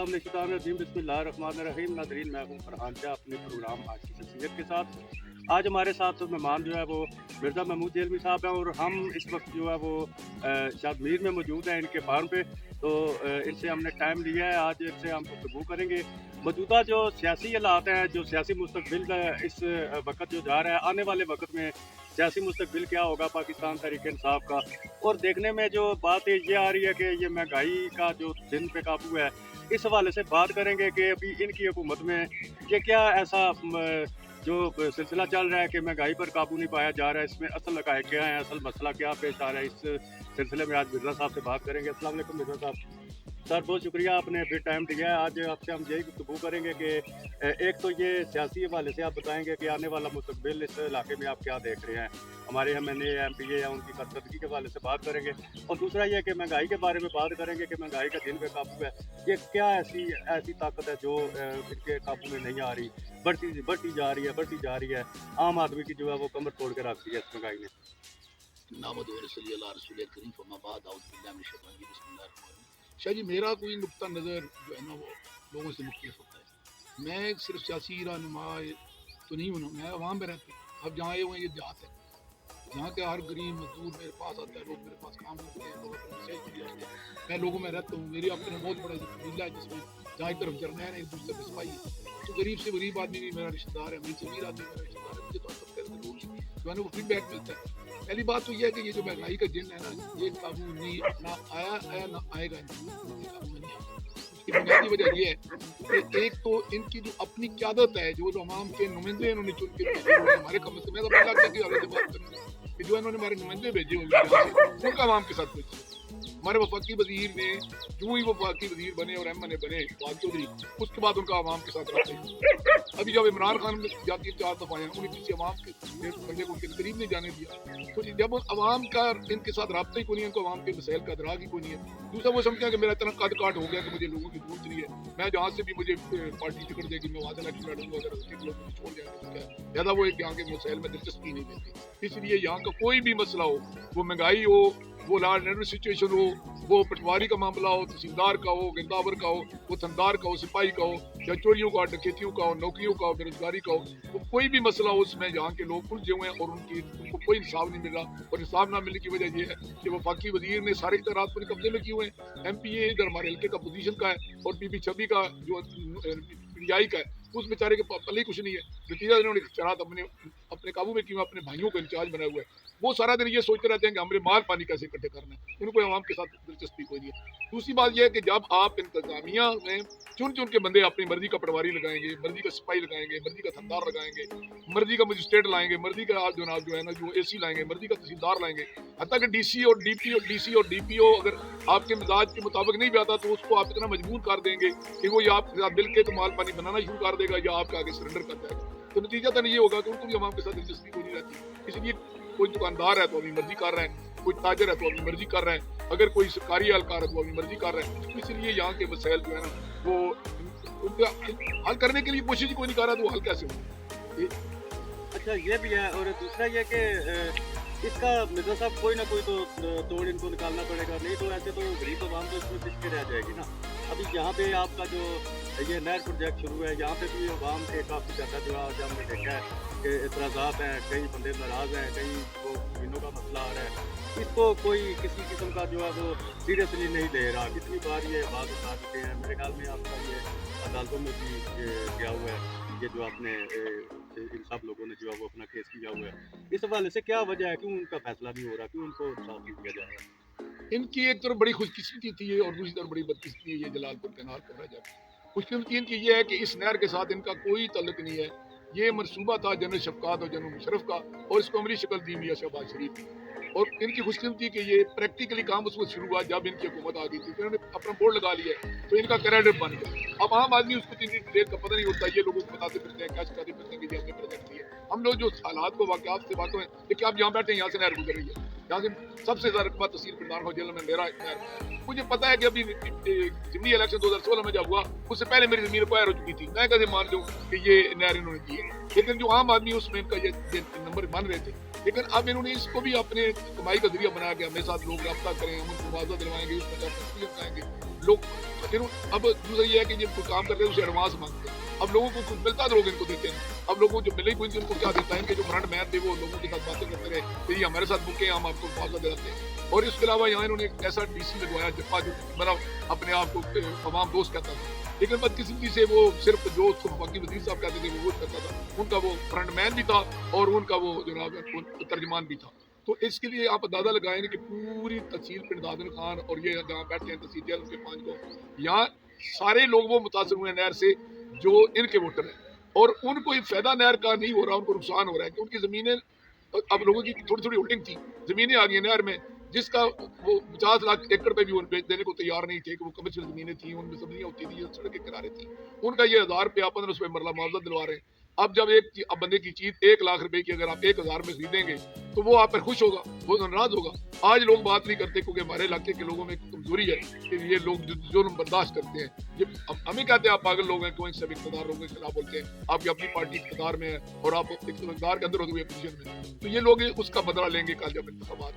बिस्मिल्लाहिर्रहमानिर्रहीम बिस्मिल्लाहिर्रहमानिर्रहीम। नाज़रीन, मैं हूँ फरहान शाह अपने प्रोग्राम आज की शख्सियत के साथ। आज हमारे साथ मेहमान जो है वो मिर्ज़ा महमूद जेलवी साहब हैं और हम इस वक्त जो है वो शादमीर में मौजूद हैं इनके फार्म पे। तो इनसे हमने टाइम लिया है, आज इनसे हम गुफ्तगू करेंगे। मौजूदा जो सियासी हालात हैं, जो सियासी मुस्तकबिल इस वक्त जो जा रहा है, आने वाले वक्त में सियासी मुस्तकबिल क्या होगा पाकिस्तान तहरीक इंसाफ का। और देखने में जो बात ये आ रही है कि ये महंगाई का जो दिन पे काबू है, इस हवाले से बात करेंगे कि अभी इनकी हुकूमत में ये क्या ऐसा जो सिलसिला चल रहा है कि महंगाई पर काबू नहीं पाया जा रहा है, इसमें असल हक़ाइक़ क्या है, असल मसला क्या पेश आ रहा है। इस सिलसिले में आज मिर्ज़ा साहब से बात करेंगे। अस्सलाम वालेकुम मिर्ज़ा साहब। सर, बहुत शुक्रिया, आपने फिर टाइम दिया है। आज आपसे हम यही गुफ्तगू करेंगे कि एक तो ये सियासी हवाले से आप बताएंगे कि आने वाला मुस्तकबिल इस इलाके में आप क्या देख रहे हैं। हमारे MNA MPA या उनकी कारकर्दगी के हवाले से बात करेंगे, और दूसरा ये कि महंगाई के बारे में बात करेंगे कि महंगाई का दिन पे काबू है, ये क्या ऐसी ताकत है जो इनके काबू में नहीं आ रही, बढ़ती जा रही है। आम आदमी की जो है वो कमर तोड़ के रखती है इस महंगाई ने। शाह जी, मेरा कोई नुक्ता नज़र जो है ना वो लोगों से मुख्तलिफ होता है। मैं सिर्फ सियासी रहनुमा तो नहीं हूँ, मैं अवाम में रहता हूँ। अब जहाँ आए हुए हैं ये देहात है, यहाँ के हर गरीब मजदूर मेरे पास आता है, लोग मेरे पास काम करते हैं, लोग अपने मैसेज के लिए आते हैं। मैं लोगों में रहता हूँ, मेरी अपने बहुत बड़ा जिला है जिसमें जहाँ एक तरफ जरनैन है, एक दूसरे तरफ सिपाही है। तो गरीब से गरीब आदमी भी मेरा रिश्तेदार है, मेरे से अमीर आदमी मेरा रिश्तेदार है। मुझे तो सबसे जो है ना वो फीडबैक मिलता है। पहली बात तो ये है कि ये जो महंगाई का दिन है ना, ये काबू नहीं ना आया ना आएगा, काबू में नहीं आएगा। इसकी बुनियादी वजह ये है कि एक तो इनकी जो अपनी क़यादत है, जो अवाम के नुमाइंदे इन्होंने चुन के हमारे कम से मैं तो पहला बात करूँगा कि जो इन्होंने हमारे नुमाइंदे भेजे होंगे उनका अवाम के साथ भेजे। हमारे वफाकी वजीर ने जो ही वफाकी वजीर बने और MNA बने फवाद चौधरी, उसके बाद उनका अवाम के साथ रहा। अभी जब इमरान खान जाती 4 दफ़ा आए, उन्हें किसी अवाम के बंदे को उनके करीब नहीं जाने दिया। तो जब अवाम का इनके साथ रब्ता ही कोई नहीं है, इनको अवाम के मसाइल का अदराक ही कोई नहीं है। दूसरा वो समझते हैं कि मेरा इतना कद काट हो गया कि मुझे लोगों की जरूरत नहीं है, मैं जहाँ से भी मुझे पार्टी टिकट देगी मैं वहाँ से इलेक्शन लड़ूंगा, अगर उसके लोग मुझे छोड़ जाएंगे तो क्या। ज़्यादा वो एक यहाँ के मसाइल में दिलचस्पी नहीं देती। इसलिए यहाँ का कोई भी मसला हो, वो महंगाई हो, वो लॉ एंड ऑर्डर सिचुएशन हो, वो पटवारी का मामला हो, तहसीलदार का हो, गिरदावर का हो, वो थंदार का हो, सिपाही का हो, या चोरियों का, डकैतियों का हो, नौकरियों का हो, बेरोजगारी का हो, वो कोई भी मसला हो उसमें यहाँ के लोग उलझे हुए हैं और उनको कोई इंसाफ नहीं मिल रहा। और इंसाफ ना मिलने की वजह ये है कि वफाकी वजीर ने सारे इख्तियारात पूरे कब्जे में किए हुए हैं। MPA इधर हमारे हल्के का पोजीशन का है और PB 26 का जो PTI का है, उस बेचारे के पल्ले कुछ नहीं है। नतीजा इन्होंने इख्तियारात अपने काबू में किए, अपने भाइयों को इंचार्ज बनाए हुए हैं। वो सारा दिन ये सोचते रहते हैं कि हमें माल पानी कैसे इकट्ठे करना है, उनको अवाम के साथ दिलचस्पी कोई नहीं है। दूसरी बात यह है कि जब आप इंतजामिया में चुन चुन के बंदे अपनी मर्जी का पटवारी लगाएंगे, मर्जी का सिपाही लगाएंगे, मर्जी का थंदार लगाएंगे, मर्जी का मजिस्ट्रेट लाएंगे, मर्जी का जनाब जो है ना जो AC लाएंगे, मर्जी का तहसीलदार लाएंगे, हत्ता कि DC और DPO अगर आपके मिजाज के मुताबिक नहीं भी आता तो उसको आप इतना मजबूर कर देंगे कि वो या आपके साथ मिल के तो माल पानी बनाना शुरू कर देगा या आपके आगे सरेंडर कर जाएगा। तो नतीजा तो ये होगा कि उनको भी अवाम के साथ दिलचस्पी कोई नहीं रहती। इसलिए कोई दुकानदार है तो अपनी मर्जी कर रहा है, कोई ताजर है तो अपनी मर्जी कर रहा है, अगर कोई सरकारी एहलकार है तो अपनी मर्जी कर रहा है। इसलिए यहाँ के मसाइल जो है ना वो उनका हल करने के लिए कोशिश ही कोई नहीं कर रहा, तो वो हल कैसे होगा। अच्छा, ये भी है। और दूसरा ये कि इसका मिर्ज़ा साहब कोई ना कोई तो तोड़ इनको निकालना पड़ेगा, नहीं तो ऐसे तो गरीब आवाम तो इसमें पिछके रह जाएगी ना। अभी यहाँ पे आपका जो ये नहर प्रोजेक्ट शुरू है, यहाँ पे भी आवाम के काफ़ी ज़्यादा जो आज हमने देखा है कि एतराज़ात हैं, कई बंदे नाराज़ हैं, कई वो ज़मीनों का मसला आ रहा है। इसको कोई किसी किस्म का जो है वो सीरियसली नहीं ले रहा। कितनी बार ये बात उठा चुके हैं, मेरे ख्याल में आपका ये अदालतों में भी गया हुआ है, ये जो आपने इन सब लोगों ने जो है वो अपना केस किया हुआ है। इस हवाले से क्या वजह है, क्यों उनका फैसला नहीं हो रहा, क्यों उनको इंसाफ नहीं दिया जा रहा? इनकी एक तरफ बड़ी खुशकिस्मती थी और दूसरी तरफ बड़ी बदकिस्मती है ये जलालपुर के नहर पर रह। खुशकिस्मती इनकी ये है कि इस नहर के साथ इनका कोई तल्लुक नहीं है। ये मनसूबा था जनरल शफकात और जनरल मुशर्रफ का, और इसको अमली शक्ल दी मियां शहबाज शरीफ की। और इनकी खुशकिस्मती कि ये प्रैक्टिकली काम उस वक्त शुरू हुआ जब इनकी हुकूमत आ गई थी, तो इन्होंने अपना बोर्ड लगा लिया तो इनका क्रेडिट बन गया। अब आम आदमी उसको इतनी डिटेल का पता नहीं होता, ये लोगों को बताते फिरते हैं, कैश करते फिरते हैं कि हमने प्रोजेक्ट किया। हम लोग जो हालात को वाकयात से बातों हैं, देखिए आप यहाँ बैठे हैं, यहाँ से नहर गुजर रही है, यहाँ से सबसे ज़्यादा रकबा तहसील किरदार हो जेल में मेरा नहर। मुझे पता है कि अभी जिमनी इलेक्शन 2016 में जब हुआ उससे पहले मेरी ज़मीन एक्वायर हो चुकी थी, मैं कैसे मान लूँ कि ये नहर इन्होंने दी है। लेकिन जो आम आदमी उसमें इनका ये नंबर मान रहे थे, लेकिन अब इन्होंने इसको भी अपने कमाई का जरिया बनाया कि हमारे साथ लोग रब्ता करें, हम उनको मुआवजा दिलवाएंगे, उसमें खाएंगे। लोग अब दूसरा ये है कि जब कोई काम करते हैं उसे एडवांस मांगते हैं। अब लोगों को कुछ मिलता तो लोग इनको देते हैं, अब लोगों को जो मिले कोई उनको क्या देता है, इनके जो फ्रंट मैन थे वो लोगों के साथ बातें करते रहे कि ये हमारे साथ बुके हैं, हम आपको मुआवजा दिलाते हैं। और इसके अलावा यहाँ इन्होंने एक ऐसा डीसी लगवाया जप्पा जो मतलब अपने आप को तमाम दोस्त कहता था, लेकिन बदकिस्मती से वो सिर्फ जो उसको वफाकी वज़ीर साहब कहते थे वो करता था, उनका वो फ्रंट मैन भी था और उनका वो जनाब तर्जमान भी था। तो इसके लिए आप अंदाजा लगाएंगे कि पूरी तहसील पिंड दादन खान और ये जहाँ बैठते हैं तहसील जेल के 5 लोग, यहाँ सारे लोग वो मुतासर हुए नहर से जो इनके वोटर हैं, और उनको ये फायदा नहर का नहीं हो रहा, उनको नुकसान हो रहा है कि उनकी ज़मीनें, अब लोगों की थोड़ी थोड़ी होल्डिंग थी, ज़मीनें आ गई नहर में, जिसका वो 50 लाख एकड़ पे भी वो देने को तैयार नहीं थे, कि वो कमर्शियल ज़मीनें थी, उनमें सब्जियाँ होती थी, सड़क के किनारे थी, उनका ये 1000 रुपया 1500 मरला मुआवजा दिलवा रहे हैं। अब जब अब बंदे की चीज 1 लाख रुपए की अगर आप 1000 में खरीदेंगे तो वो आप पर खुश होगा, वो नाराज होगा। आज लोग बात नहीं करते क्योंकि हमारे इलाके के लोगों में एक कमजोरी है कि ये लोग जुल्म बर्दाश्त करते हैं। ये हमें कहते हैं आप पागल लोग हैं, क्यों इन सब इक़्तिदार लोगों के खिलाफ बोलते हैं, आपकी अपनी पार्टी इक़्तिदार में है और आप इक़्तिदार के अंदर होते हुए पोजीशन में, तो ये लोग उसका बदला लेंगे कल जब इंतखाबात।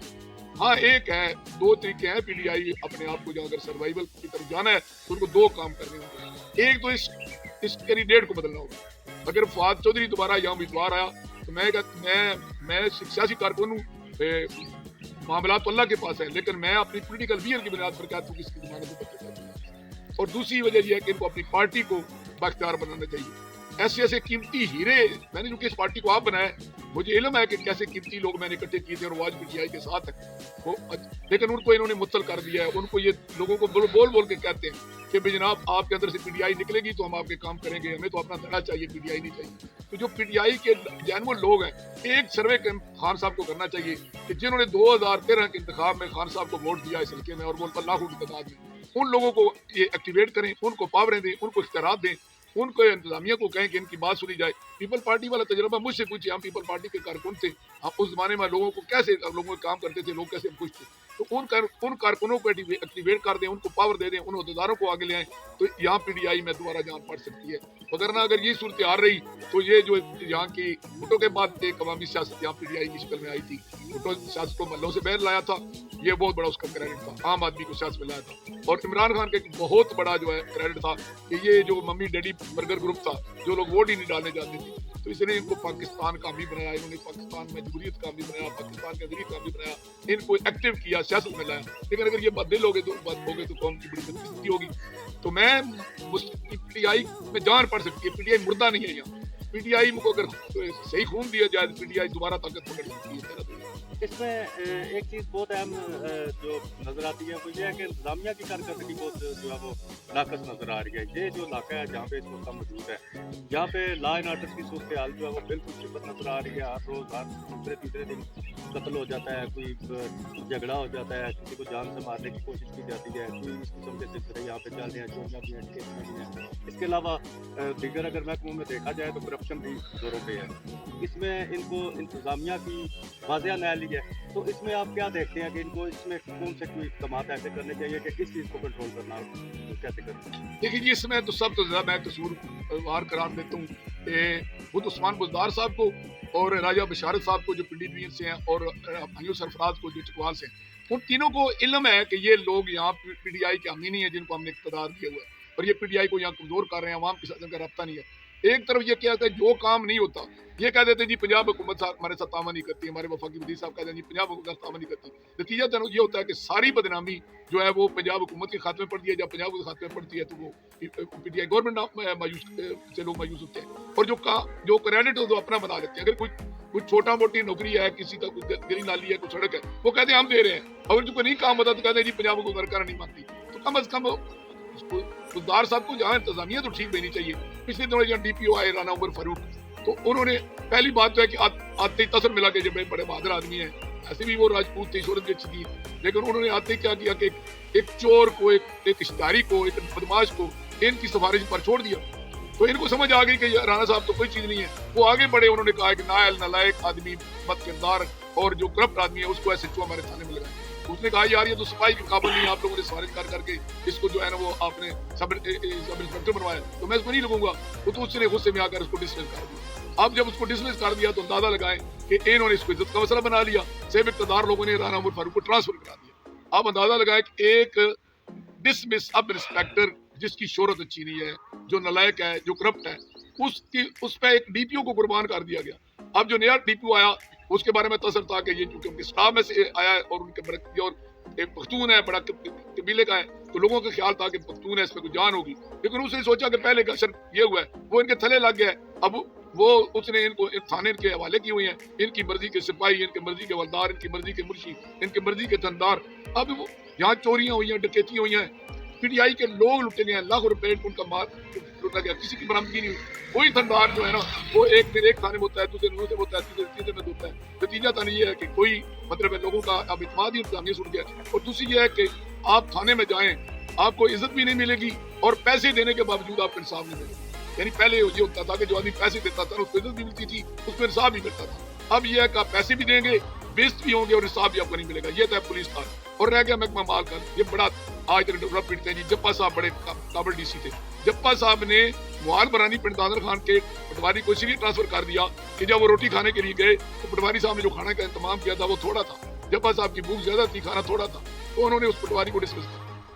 हाँ, एक है, 2 तरीके हैं पीडीआई अपने आप को अगर सर्वाइवल की तरफ जाना है तो उनको 2 काम करने होंगे। एक तो इस कैंडिडेट को बदलना होगा। अगर फवाद चौधरी दोबारा यहाँ उम्मीदवार आया तो मैं सियासी कारकुन हूँ, मामला तो अल्लाह के पास है, लेकिन मैं अपनी पॉलिटिकल विजन की बुनियाद पर कहता हूँ कि इसकी जमानत को बदलना चाहिए। और दूसरी वजह यह है कि इनको अपनी पार्टी को बाख्तियार बनाना चाहिए। ऐसे ऐसे कीमती हीरे मैंने जो कि इस पार्टी को आप बनाया, मुझे इल्म है कि कैसे कीमती लोग मैंने इकट्ठे किए थे और वो आज पीटीआई के साथ है वो, लेकिन उनको इन्होंने मुत्तल कर दिया है। उनको ये लोगों को बोल बोल के कहते हैं कि भाई जनाब आपके अंदर से पीटीआई निकलेगी तो हम आपके काम करेंगे, हमें तो अपना धड़ा चाहिए, पीटीआई नहीं चाहिए। तो जो पीटीआई के जेन्युइन लोग हैं, एक सर्वे खान साहब को करना चाहिए कि जिन्होंने 2013 के इंतखाब में खान साहब को वोट दिया इस हल्के में और वो लाखों की तादाद में, उन लोगों को ये एक्टिवेट करें, उनको पावरें दें, उनको इख्तियारात दें, उनको इंतजामिया को कहें कि इनकी बात सुनी जाए। पीपल पार्टी वाला तजर्बा मुझसे पूछिए, हम पीपल पार्टी के कारकुन थे, हम उस जमाने में लोगों को कैसे लोगों काम करते थे, लोग कैसे खुश थे, तो उन कारकुनों को एक्टिवेट कर दें, उनको पावर दे दें, उन अहदेदारों को आगे ले आएं, तो यहाँ पीडीआई में दोबारा जान पड़ सकती है। वगरना अगर ये सूरत आ रही तो ये जो यहाँ की भुट्टो के बाद एक अवामी सियासत यहाँ पीडीआई की शक्ल में आई थी, भुट्टो सियासत को मल्लों से बाहर लाया था, ये बहुत बड़ा उसका क्रेडिट था, आम आदमी को सियासत में लाया था। और इमरान खान का एक बहुत बड़ा जो है क्रेडिट था कि ये जो मम्मी डैडी बर्गर ग्रुप था, जो लोग वोट ही नहीं डालने जाते थे, तो इसलिए इनको पाकिस्तान का भी बनाया, इन्होंने पाकिस्तान में जमहूरियत का भी बनाया, पाकिस्तान के जरिए का भी बनाया, इनको एक्टिव किया, सियासत में लाया। लेकिन अगर ये बदल हो गए तो कौन की बड़ी बदकिस्मती होगी। तो मैं पीटीआई में जान पड़ सकती है, पीटीआई मुर्दा नहीं है यहाँ। पीटीआई को अगर सही खून दिया जाए तो पीटीआई दोबारा ताकत पकड़ सकती है। इसमें एक चीज़ बहुत अहम जो नज़र आती है वो ये है कि इंतजामिया की कारकर्दगी बहुत जो है वो नाकस नज़र आ रही है। ये जो इलाका है जहाँ पे इस वक्त मौजूद है, यहाँ पे लॉ एंड ऑर्डर की सूरत हाल जो है वो बिल्कुल सिफर नज़र आ रही है। हर रोज़ हर दूसरे तीसरे दिन कत्ल हो जाता है, कोई झगड़ा हो जाता है, किसी को जान से मारने की कोशिश की जाती है, कोई इस किस्म के सिलसिले यहाँ पे चल रहे हैं, चोरियाँ भी हैं, केस भी हैं। इसके अलावा दीगर अगर महकमों में देखा जाए तो करप्शन भी जोरों पे है। इसमें इनको इंतजामिया की वाज़ेह नाअहली है, तो इसमें आप क्या देखते हैं कि इनको इसमें कौन से कोई इक़दामात ऐसे करने चाहिए कि इस चीज़ को कंट्रोल करना तो कैसे करना? देखिए जी, इसमें तो सब तो ज़्यादा मैं कसूरवार करार देता हूँ खुद उस्मान बुज़दार साहब को और राजा बशारत साहब को जो पीलीभीत से हैं और हनीफ सरफराज को जो चकवाल से हैं। उन तीनों को इल्म है कि ये लोग यहाँ पीटीआई के हामी नहीं है जिनको हमने इक़्तिदार दिया हुआ है, और ये पीटीआई को यहाँ कमज़ोर कर रहे हैं, अवाम के साथ इनका रब्ता नहीं है। एक तरफ ये क्या है, जो काम नहीं होता ये कह देते हैं जी पंजाब हुकूमत हमारे साथ तामा नहीं करती, हमारे वफाकी वज़ीर साहब कहते हैं जी पंजाब हुकूमत तामा नहीं करती। नतीजा तो ये होता है कि सारी बदनामी जो है वो पंजाब हुकूमत के खाते में पड़ती है। जब पंजाब के खाते में पड़ती है तो वो पीटीआई गवर्नमेंट मायूस से लोग मायूस होते हैं, और जो क्रेडिट हो तो अपना बना लेते हैं। अगर कुछ छोटा मोटी नौकरी है, किसी का कुछ गली नाली है, कुछ सड़क है, वो कहते हैं हम दे रहे हैं, और जो नहीं काम होता तो कहते हैं जी पंजाब को सरकार नहीं मानती। तो कम अज कम बुज़दार साहब को जहाँ इंतजामिया तो ठीक देनी चाहिए। पिछले दिनों जहाँ डीपीओ आए राना उमर फारूक, तो उन्होंने पहली बात तो है कि आते ही तसर मिला के जब बड़े बहादुर आदमी हैं, ऐसे भी वो राजपूत थे, शोहरत भी अच्छी थी, लेकिन उन्होंने आते ही क्या किया कि एक चोर को, एक इश्तारी को, एक बदमाश को इनकी सिफारिश पर छोड़ दिया। तो इनको समझ आ गई कि राना साहब तो कोई चीज़ नहीं है। वो आगे बढ़े, उन्होंने कहा कि नायल नालायक आदमी, बद किरदार और जो करप्ट आदमी है उसको ऐसे हमारे थाने में लगाए। उसने कहा यार ये तो सिपाही के काबिल नहीं है, आप लोगों ने सिफारिश कर करके इसको जो है ना वो आपने सब इंस्पेक्टर बनवाया, तो मैं इसको नहीं लगूंगा। तो उसने गुस्से में आकर इसको डिसमिस कर दिया। अब जब उसको डिसमिस कर दिया तो अंदाजा लगाएं कि इन्होंने इसको इज्जत का मसला बना लिया। सेब इक़्तिदार लोगों ने राना उमर फारूक को ट्रांसफर करा दिया। अब अंदाजा लगाएं कि एक डिसमिस अब इंस्पेक्टर جس کی شہرت اچھی نہیں ہے, جو نالائق ہے, جو کرپٹ ہے, اس پہ ایک ڈی پی او کو قربان کر دیا گیا. اب جو نیا ڈی پی او آیا اس کے بارے میں تصر تھا کہ یہ چونکہ ان کے اسٹاف میں سے آیا ہے اور ان کے اور ایک پختون ہے, بڑا قبیلے کا ہے, تو لوگوں کا خیال تھا کہ پختون ہے, اس میں کوئی جان ہوگی. لیکن اس نے سوچا کہ پہلے کا اثر یہ ہوا ہے, وہ ان کے تھلے لگ گیا ہے. اب وہ اس نے ان کو تھانے کے حوالے کی ہوئی ہیں, ان کی مرضی کے سپاہی, ان کی مرضی کے ولدار, ان کی مرضی کے مرشی, ان کی مرضی کے تھندار. اب یہاں چوریاں ہوئی ہیں, ڈکیتیاں ہوئی ہیں, پی ٹی آئی کے لوگ لٹے گئے ہیں, لاکھوں روپے ان کا مال لوٹا گیا, کسی کی برآمدگی نہیں ہوئی. کوئی تھندار جو ہے نا وہ ایک دن ایک تھانے میں ہوتا ہے, دوسرے دن ہوتا ہے, تیسرے میں ہوتا ہے. نتیجہ تو یہ ہے کہ کوئی مطلب ہے لوگوں کا اب اعتماد ہی انتظامیہ سن گیا. اور دوسری یہ ہے کہ آپ تھانے میں جائیں, آپ کو عزت بھی نہیں ملے گی اور پیسے دینے کے باوجود آپ کو انصاف نہیں ملے گا. یعنی پہلے یہ ہوتا تھا کہ جو آدمی پیسے دیتا تھا اس کو عزت بھی ملتی تھی, اس کو انصاف بھی ملتا تھا. اب یہ ہے کہ آپ پیسے بھی دیں گے, بیزت بھی ہوں گے اور انصاف بھی آپ کو نہیں ملے گا. یہ تو ہے پولیس کا. اور رہ گیا محکمہ مال کا, یہ بڑا آج تک ڈیولپ پیٹتے ہیں جی. جپا صاحب بڑے کابل ڈی سی تھے. جپا صاحب نے موال برانی پنڈ دادر خان کے پٹواری کو اس لیے ٹرانسفر کر دیا کہ جب وہ روٹی کھانے کے لیے گئے تو پٹواری صاحب نے جو کھانے کا انتظام کیا تھا وہ تھوڑا تھا. جپا صاحب کی بھوک زیادہ تھی, کھانا تھوڑا تھا, تو انہوں نے اس پٹواری کو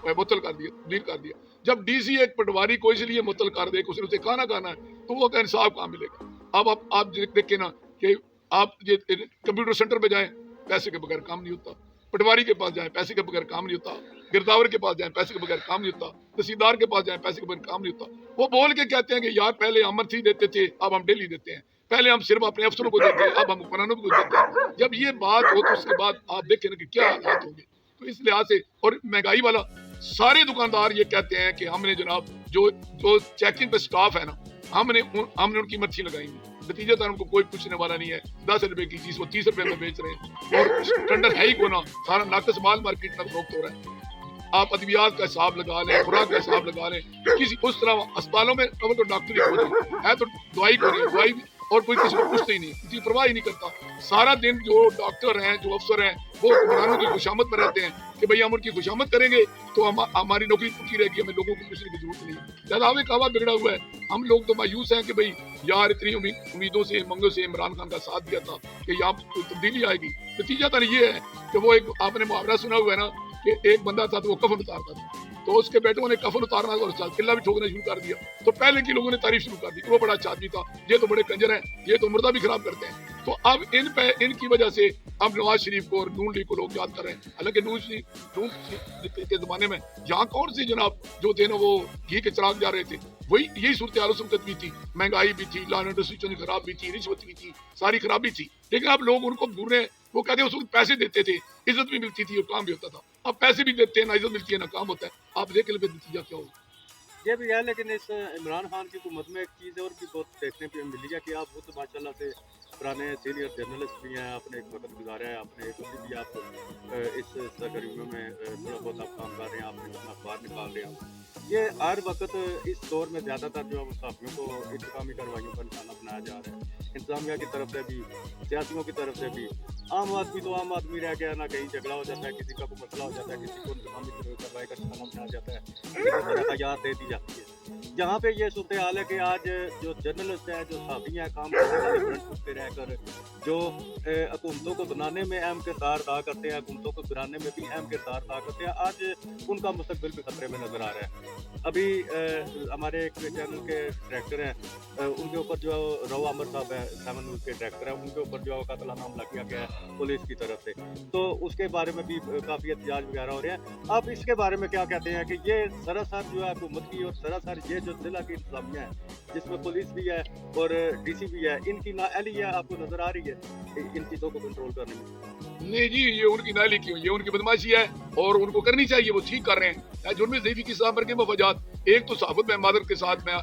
معطل کر دیا, تبدیل کر دیا. جب ڈی سی ایک پٹواری کو اس لیے معطل کر دے کہ اس نے اسے کھانا کھانا ہے تو وہ کا انصاف کہاں ملے گا. اب آپ دیکھیں نا کہ آپ کمپیوٹر سینٹر پہ جائیں, پیسے کے بغیر کام نہیں ہوتا. پٹواری کے پاس جائیں, پیسے کے بغیر کام نہیں ہوتا. گرداور کے پاس جائیں, پیسے کے بغیر کام نہیں ہوتا. تحصیلدار کے پاس جائیں, پیسے کے بغیر کام نہیں ہوتا. وہ بول کے کہتے ہیں کہ یار پہلے ہم منتھلی دیتے تھے, اب ہم ڈیلی دیتے ہیں. پہلے ہم صرف اپنے افسروں کو دیتے ہیں, اب ہم حکمرانوں کو دیتے ہیں. جب یہ بات ہو تو اس کے بعد آپ دیکھیں نا کہ کیا حالات ہوں گے. تو اس لحاظ سے, اور مہنگائی والا, سارے دکاندار یہ کہتے ہیں کہ ہم نے جناب جو چیکنگ پہ سٹاف ہے نا, ہم نے ان کی مرچی لگائی ہے. نتیجہ تھا ان کو کوئی پوچھنے والا نہیں ہے. 10 روپے کی چیز وہ 30 روپے میں بیچ رہے ہیں, اور ٹینڈر ہے ہی کو نا, سارا ناقص مال مارکیٹ میں فروخت ہو رہا ہے. آپ ادویات کا حساب لگا لیں, خوراک کا حساب لگا لیں, کسی اس طرح اسپتالوں میں تو ڈاکٹر ہی کھوجے ہے, تو دوائی کو نہیں, دوائی اور کوئی کسی کو پوچھتا ہی نہیں, کسی پرواہ ہی نہیں کرتا. سارا دن جو ڈاکٹر ہیں, جو افسر ہیں, وہ حکمرانوں کی خوشامد میں رہتے ہیں کہ بھئی ہم ان کی خوشامد کریں گے تو ہماری نوکری پکی رہے گی, ہمیں لوگوں کو پوچھنے کی ضرورت نہیں. لہٰذا کہوا بگڑا ہوا ہے. ہم لوگ تو مایوس ہیں کہ بھئی یار اتنی امیدوں سے منگوں سے عمران خان کا ساتھ دیا تھا کہ یہاں کوئی تبدیلی آئے گی. نتیجہ تو یہ ہے کہ وہ ایک آپ نے محاورہ سنا ہوا ہے نا کہ ایک بندہ تھا تو وہ کفن اتارتا تھا, تو اس کے بیٹوں نے کفن اتارنا اور قلعہ بھی ٹھوکنا شروع کر دیا. تو پہلے کے لوگوں نے تعریف شروع کر دی کہ وہ بڑا اچھا آدمی تھا, یہ تو بڑے کنجر ہیں, یہ تو مردہ بھی خراب کرتے ہیں. تو اب ان کی وجہ سے اب نواز شریف کو اور نون لیگ کو لوگ یاد کر رہے ہیں. حالانکہ نون کے زمانے میں یہاں کون سی جناب جو تھے نا وہ گھی کے چراغ جا رہے تھے, وہی یہی صورتحال اس وقت بھی تھی. مہنگائی بھی تھی, لا اینڈ آرڈر سچویشن خراب بھی تھی, رشوت بھی تھی, ساری خرابی تھی. لیکن اب لوگ ان کو بھول رہے ہیں. وہ کہتے ہیں اس وقت پیسے دیتے تھے, عزت بھی ملتی تھی اور کام بھی ہوتا تھا. اب پیسے بھی دیتے ہیں, نہ عزت ملتی ہے نہ کام ہوتا ہے. آپ دیکھ لیں نتیجہ کیا ہوگا. یہ بھی ہے, لیکن اس عمران خان کی حکومت میں ایک چیز اور بھی بہت دیکھنے پہ ملی ہے کہ آپ خود ماشاء اللہ سے پرانے سینئر جرنلسٹ بھی ہیں, آپ نے ایک وقت گزارا ہے, آپ نے خود بھی آپ اس سرگرمیوں میں تھوڑا بہت آپ کام کر رہے ہیں, آپ نے اپنا اخبار نکال رہے ہیں. یہ ہر وقت اس دور میں زیادہ تر جو صحافیوں کو انتقامی کارروائیوں کا نشانہ بنایا جا رہا ہے, انتظامیہ کی طرف سے بھی, سیاسیوں کی طرف سے بھی. عام آدمی تو عام آدمی رہ گیا نا, کہیں جھگڑا ہو جاتا ہے, کسی کا کوئی مسئلہ ہو جاتا ہے, کسی کو انتقامی کارروائی کا نشانہ بنایا جاتا ہے, کسی کو تنخواہ دے دی جاتی ہے. جہاں پہ یہ صورتحال ہے کہ آج جو جرنلسٹ ہیں, جو صحافی ہیں, کام کرنے والے فرنٹ پہ رہ کر جو حکومتوں کو بنانے میں اہم کردار ادا کرتے ہیں, حکومتوں کو گرانے میں بھی اہم کردار ادا کرتے ہیں, آج ان کا مستقبل بھی خطرے میں نظر آ رہا ہے. ابھی ہمارے ایک چینل کے ڈائریکٹر ہیں, ان کے اوپر جو رو عامر صاحب ہیں, 7 نیوز کے ڈائریکٹر ہیں, ان کے اوپر جو قاتلانہ حملہ کیا گیا ہے پولیس کی طرف سے, تو اس کے بارے میں بھی کافی احتجاج وغیرہ ہو رہے ہیں. آپ اس کے بارے میں کیا کہتے ہیں کہ یہ سراسر جو ہے حکومت کی اور سراسر یہ جو ضلع کی انتظامیہ ہے جس میں پولیس بھی ہے اور ڈی سی بھی ہے, ان کی نااہلی ہے, آپ کو نظر آ رہی ہے ان چیزوں کو کنٹرول کرنے میں؟ نہیں جی, یہ ان کی نااہلی کیوں, یہ ان کی بدماشی ہے اور ان کو کرنی چاہیے, وہ ٹھیک کر رہے ہیں. جرم ضعیفی کی سزا کے مفاجات, ایک تو صحافت میں معذرت کے ساتھ میں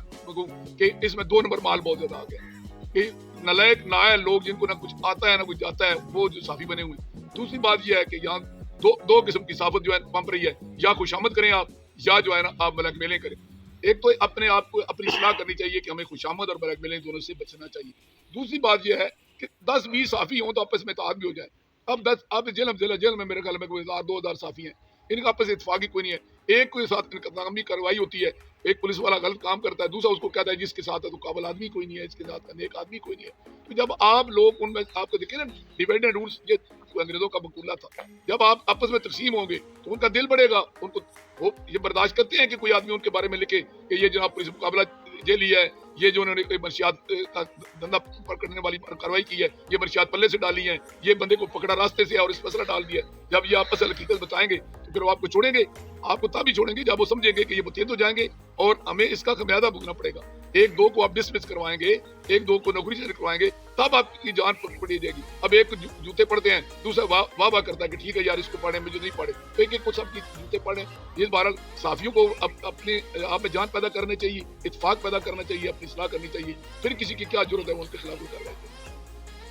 کہ اس میں 2 نمبر مال بہت زیادہ آ گیا کہ نالائق نااہل لوگ جن کو نہ کچھ آتا ہے نہ کچھ جاتا ہے وہ جو صحافی بنے ہوئے. دوسری بات یہ ہے کہ یہاں دو قسم کی صحافت جو ہے پمپ رہی ہے, یا خوشامد کریں آپ, یا جو ہے نا آپ بلیک میلنگ کریں. ایک تو اپنے آپ کو اپنی اصلاح کرنی چاہیے کہ ہمیں خوشامد اور بلیک میلنگ دونوں سے بچنا چاہیے. دوسری بات یہ ہے کہ 10-20 صحافی ہوں تو آپس میں اتحاد بھی ہو جائے. اب جیل میں میرے خیال میں کوئی 1000-2000 صحافی ہیں, इनका आपस में इत्तेफाक ही कोई नहीं है। एक के साथ इंतजामी कार्रवाई होती है, एक पुलिस वाला गलत काम करता है, दूसरा उसको कहता है जिसके साथ है तो काबिल आदमी कोई नहीं है, इसके साथ का नेक आदमी कोई नहीं है। तो जब आप लोग उनमें आपको देखें ना, डिवाइड एंड रूल्स, ये अंग्रेजों का मकूला था। जब आप आपस में तकसीम होंगे तो उनका दिल बढ़ेगा, उनको वो ये बर्दाश्त करते हैं कि कोई आदमी उनके बारे में लिखे कि ये जनाब पुलिस मुकाबला जेल लिया है, ये जो उन्होंने मंशियात का धंधा पकड़ने वाली कार्रवाई की है, ये मंशियात पल्ले से डाली है, ये बंदे को पकड़ा रास्ते से और इस फैसला डाल दिया। जब ये आप असल हकीकत बताएंगे तो फिर वो आपको छोड़ेंगे, आपको तभी छोड़ेंगे जब वो समझेंगे कि ये मुतहद हो जाएंगे और हमें इसका खमियाजा भुगतना पड़ेगा। एक दो को आप डिसमिस करवाएंगे, एक दो को नौकरी से निकलवाएंगे, तब आपकी जान पकड़ी जाएगी। अब एक जूते पढ़ते हैं, दूसरा वाह वाह करता है कि ठीक है यार इसको पढ़े, मुझे नहीं पढ़े, तो एक एक को सबकी जूते पढ़े। इस बार साफियों को अपने आप में जान पैदा करनी चाहिए, इत्तेफाक पैदा करना चाहिए, अपनी सलाह करनी चाहिए, फिर किसी की क्या जरूरत है उनके खिलाफ कोई कार्रवाई करे।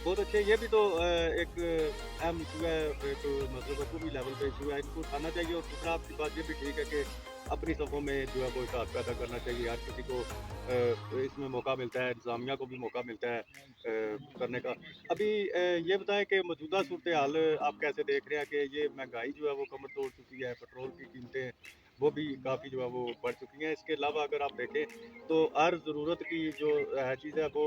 बहुत अच्छे। ये भी तो एक अहम इशू है, एक मतलब हुकूमी लेवल पे इशू है, इनको उठाना चाहिए। और दूसरा आपकी बात ये भी ठीक है कि अपनी सफ़ों में जो है वो इत्तेफाक पैदा करना चाहिए। हर किसी को इसमें मौका मिलता है, इंतज़ामिया को भी मौका मिलता है करने का। अभी ये बताएं कि मौजूदा सूरत हाल आप कैसे देख रहे हैं कि ये महंगाई जो है वो कमर तोड़ चुकी है, पेट्रोल की कीमतें वो भी काफ़ी जो है वो बढ़ चुकी हैं। इसके अलावा अगर आप देखें तो हर ज़रूरत की जो चीज़ है वो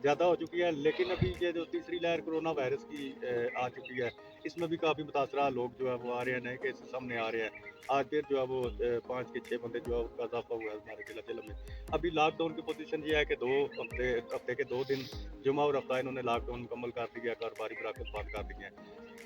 ज़्यादा हो चुकी है। लेकिन अभी ये जो तीसरी लहर कोरोना वायरस की आ चुकी है, इसमें भी काफ़ी मुतासरा लोग जो है वो आ रहे हैं, नए केसेस सामने आ रहे हैं। आज फिर जो है वो 5 के 6 बंदे जो है उसका इजाफा हुआ है हमारे जिला जिला में। अभी लॉकडाउन की पोजीशन ये है कि 2 हफ्ते के 2 दिन जुमा और हफ्ता इन्होंने लॉकडाउन मुकम्मल कर दिया, कारोबारी मुराकब बंद कर दिए हैं।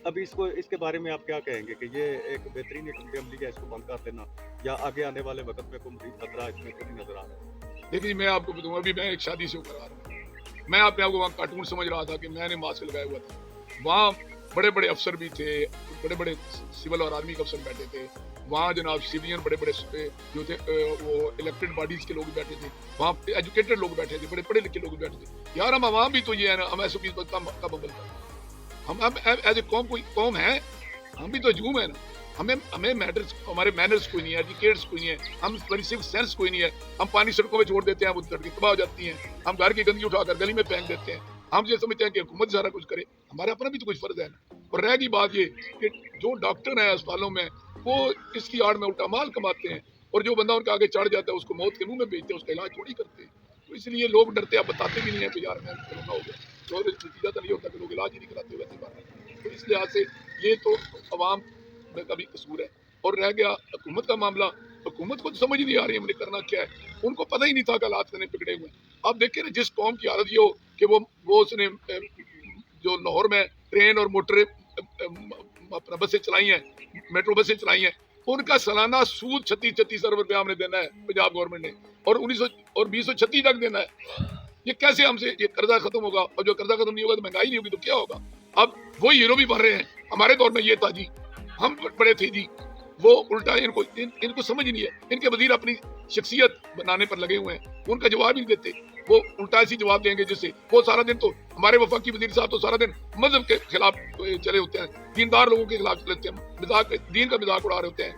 अभी इसके बारे में आप क्या कहेंगे कि ये एक बेहतरीन एक अमली है इसको बंद कर देना, या आगे आने वाले वक्त में कोई मज़ीद खतरा इसमें तो नहीं नजर आ रहा? देखिए मैं आपको बताऊंगा, अभी मैं एक शादी से ऊपर आ रहा हूँ, मैं अपने आप को वहाँ कार्टून समझ रहा था कि मैंने मास्क लगाया हुआ था। वहाँ बड़े बड़े अफसर भी थे, बड़े बड़े सिविल और आर्मी के अफसर बैठे थे, वहाँ जनाब सिविलियन बड़े बड़े जो थे वो इलेक्टेड बॉडीज के लोग बैठे थे, वहाँ एजुकेटेड लोग बैठे थे, बड़े पढ़े लिखे लोग बैठे थे। यार हम वहाँ भी तो ये है ना, हम ऐसे बीस का बबल था, हम एज ए कौम कोई कौम है, हम भी तो हजूम है ना। हमें मैटर्स, हमारे मैनर्स कोई नहीं है, एजुकेट्स कोई नहीं है, हम सिविक सेंस कोई नहीं है। हम पानी सड़कों में छोड़ देते हैं, वो सड़कें तबाह हो जाती हैं, हम घर की गंदगी उठाकर गली में फेंक देते हैं। हम ये समझते हैं कि हुकूमत सारा कुछ करे, हमारा अपना भी तो कुछ फर्ज है ना। और रह गई बात ये कि जो डॉक्टर हैं अस्पतालों में वो इसकी आड़ में उल्टा माल कमाते हैं, और जो बंदा उनके आगे चढ़ जाता है उसको मौत के मुंह में भेजते हैं, उसका इलाज थोड़ी करते हैं। तो इसलिए लोग डरते, आप बताते भी नहीं है कि यार मैं कोरोना हो गया, तो नतीजा तो नहीं होता कि लोग इलाज ही नहीं कराते वैसी बात है। तो इस लिहाज से ये तो अवाम का भी कसूर है। और रह गया हुकूमत का मामला, हुकूमत को तो समझ ही नहीं आ रही हमने करना क्या है, उनको पता ही नहीं था कि हालात कितने बिगड़े हुए हैं। आप देखिए ना, जिस कौम की हालत ये हो कि वो उसने जो लाहौर में ट्रेन और मोटर अपना बसें चलाई हैं, मेट्रो बसें चलाई हैं, उनका सालाना सूद 36 अरब रुपया हमने देना है पंजाब गवर्नमेंट ने, और 2036 तक देना है। ये कैसे हमसे ये कर्जा खत्म होगा? और जो कर्जा खत्म नहीं होगा तो महंगाई नहीं होगी तो क्या होगा? अब वो हीरो भी बन रहे हैं, हमारे दौर में ये था जी, हम बड़े थे जी, वो उल्टा इनको समझ नहीं है। इनके वजीर अपनी शख्सियत बनाने पर लगे हुए हैं, उनका जवाब ही नहीं देते, वो उल्टा ऐसी जवाब देंगे जिससे वो सारा दिन, तो हमारे वफाकी वजीर साहब तो सारा दिन मजहब के खिलाफ चले होते हैं, दीनदार लोगों के खिलाफ चले होते हैं, मजाक दीन का मजाक उड़ा रहे होते हैं,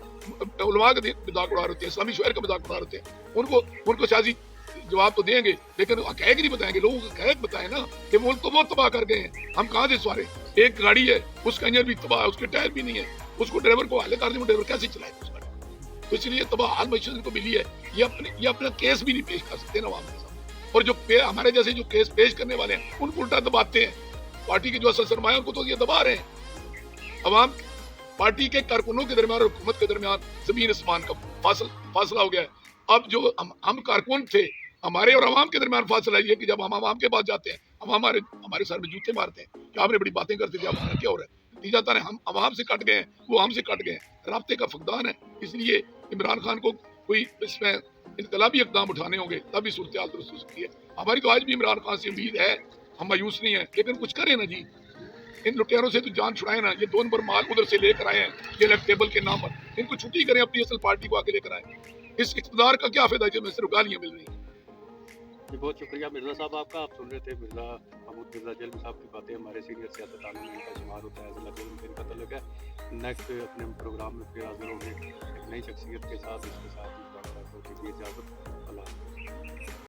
उलमा का मजाक उड़ा रहे होते हैं, इस्लामी शहर का मजाक उड़ा रहे होते हैं। उनको सियासी जवाब तो देंगे लेकिन हक़ाइक़ नहीं बताएंगे, लोगों को हक़ाइक़ बताएं ना कि मुल्क तो वो तबाह कर गए हैं, हम कहाँ से सवारे। एक गाड़ी है, उसका इंजन भी तबाह है, उसके टायर भी नहीं है, उसको ड्राइवर को हाले कर दें, ड्राइवर कैसे चलाएगा उस गाड़ी? तो इसलिए तबाह हाल मैशत इनको मिली है। ये अपना केस भी नहीं पेश कर सकते ना आवाम के सामने, और जो हमारे जैसे जो केस पेश करने वाले हैं उनको उल्टा दबाते हैं। पार्टी के जो असल सरमाया उनको तो ये दबा रहे हैं। अवाम पार्टी के कारकुनों के दरमियान और हुकूमत के दरमियान जमीन आसमान का फासला हो गया है। अब जो हम कारकुन थे, हमारे और अवाम के दरमियान फासला ये कि जब हम अवाम के पास जाते हैं, हम हमारे सर में जूते मारते हैं कि आपने बड़ी बातें करते थे, हमारा क्या हो रहा है? नतीजा था हम अवाम से कट गए हैं, वो हमसे कट गए हैं, राब्ते का फकदान है। इसलिए इमरान खान को कोई इसमें इनकलाबी इक़दाम उठाने होंगे तभी सूरत हाल दुरुस्त हो सकती है। हमारी तो आज भी इमरान खान से उम्मीद है, हम मायूस नहीं है, लेकिन कुछ करें ना जी, इन लुटेरों से तो जान छुड़ाए ना। ये 2 नंबर माल उधर से लेकर आए हैं, ये इलेक्टेबल के नाम पर, इनको छुट्टी करें, अपनी असल पार्टी को आके लेकर आए। इस इक़्तिदार का क्या फायदा जब सिर्फ गालियां मिल रही हैं। जी बहुत शुक्रिया मिर्ज़ा साहब आपका। आप सुन रहे थे मिर्ज़ा महमूद मिर्ज़ा जल्मी साहब की बातें, हमारे सीनियर सियासतदानों में इनका शुमार होता है, ज़िला जो उनका तल्लुक है। नेक्स्ट अपने प्रोग्राम में फिर हाजिर होंगे एक नई शख्सियत के साथ, इसके साथ इस बात को दीजिए इजाज़त।